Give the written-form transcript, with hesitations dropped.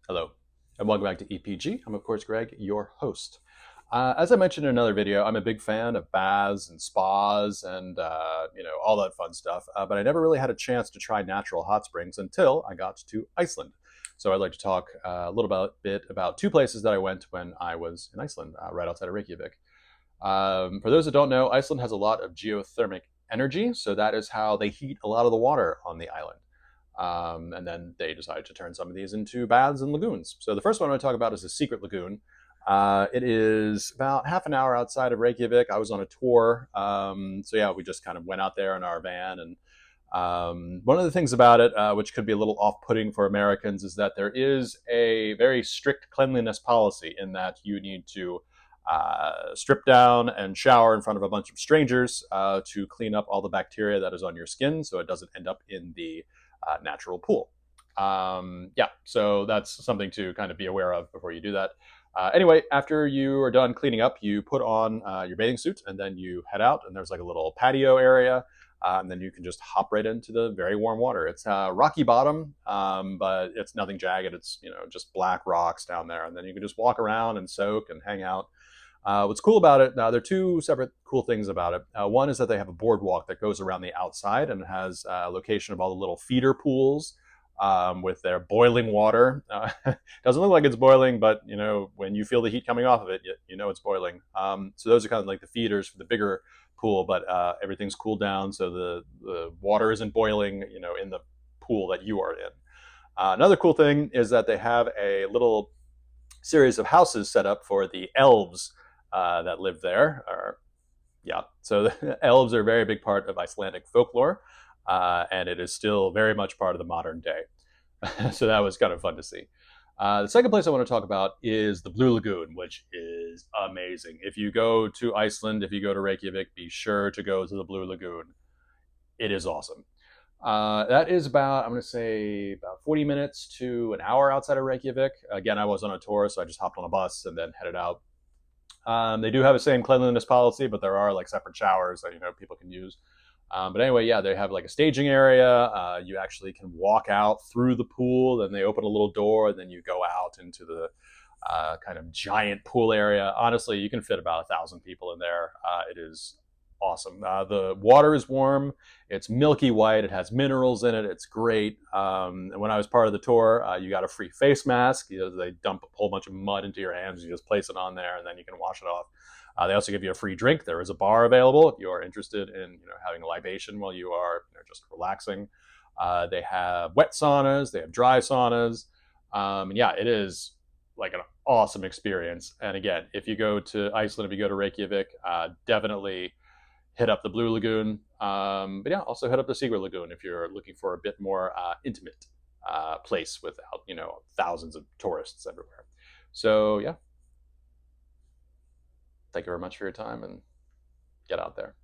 Hello, and welcome back to EPG. I'm, of course, Greg, your host. As I mentioned in another video, I'm a big fan of baths and spas and all that fun stuff. But I never really had a chance to try natural hot springs until I got to Iceland. So I'd like to talk a little bit about two places that I went when I was in Iceland, right outside of Reykjavik. For those that don't know, Iceland has a lot of geothermic energy, so that is how they heat a lot of the water on the island. And then they decided to turn some of these into baths and lagoons. So the first one I want to talk about is a secret lagoon. It is about half an hour outside of Reykjavik. I was on a tour. So yeah, we just kind of went out there in our van. And one of the things about it, which could be a little off-putting for Americans, is that there is a very strict cleanliness policy in that you need to strip down and shower in front of a bunch of strangers to clean up all the bacteria that is on your skin so it doesn't end up in the natural pool. Yeah, so that's something to kind of be aware of before you do that. Anyway, after you are done cleaning up, you put on your bathing suit and then you head out, and there's like a little patio area. And then you can just hop right into the very warm water. It's rocky bottom, but it's nothing jagged. It's just black rocks down there, and then you can just walk around and soak and hang out. What's cool about it, there are two separate cool things about it. One is that they have a boardwalk that goes around the outside and has a location of all the little feeder pools with their boiling water. Doesn't look like it's boiling, but when you feel the heat coming off of it, you know it's boiling. So those are kind of like the feeders for the bigger pool, but everything's cooled down, so the water isn't boiling, in the pool that you are in. Another cool thing is that they have a little series of houses set up for the elves that live there. Yeah, so the elves are a very big part of Icelandic folklore, and it is still very much part of the modern day. So that was kind of fun to see. The second place I want to talk about is the Blue Lagoon, which is amazing. If you go to Iceland, if you go to Reykjavik, be sure to go to the Blue Lagoon. It is awesome. That is about, I'm going to say, about 40 minutes to an hour outside of Reykjavik. Again, I was on a tour, so I just hopped on a bus and then headed out. They do have the same cleanliness policy, but there are like separate showers that people can use. But anyway, yeah, they have like a staging area. You actually can walk out through the pool, then they open a little door, and then you go out into the kind of giant pool area. Honestly, you can fit about 1,000 people in there. It is awesome. The water is warm. It's milky white. It has minerals in it. It's great. And when I was part of the tour, you got a free face mask. They dump a whole bunch of mud into your hands. You just place it on there, and then you can wash it off. They also give you a free drink. There is a bar available if you are interested in having a libation while you are just relaxing. They have wet saunas. They have dry saunas. And yeah, it is like an awesome experience. And again, if you go to Iceland, if you go to Reykjavik, definitely hit up the Blue Lagoon. But yeah, also hit up the Secret Lagoon if you're looking for a bit more intimate place without thousands of tourists everywhere. So yeah, thank you very much for your time and get out there.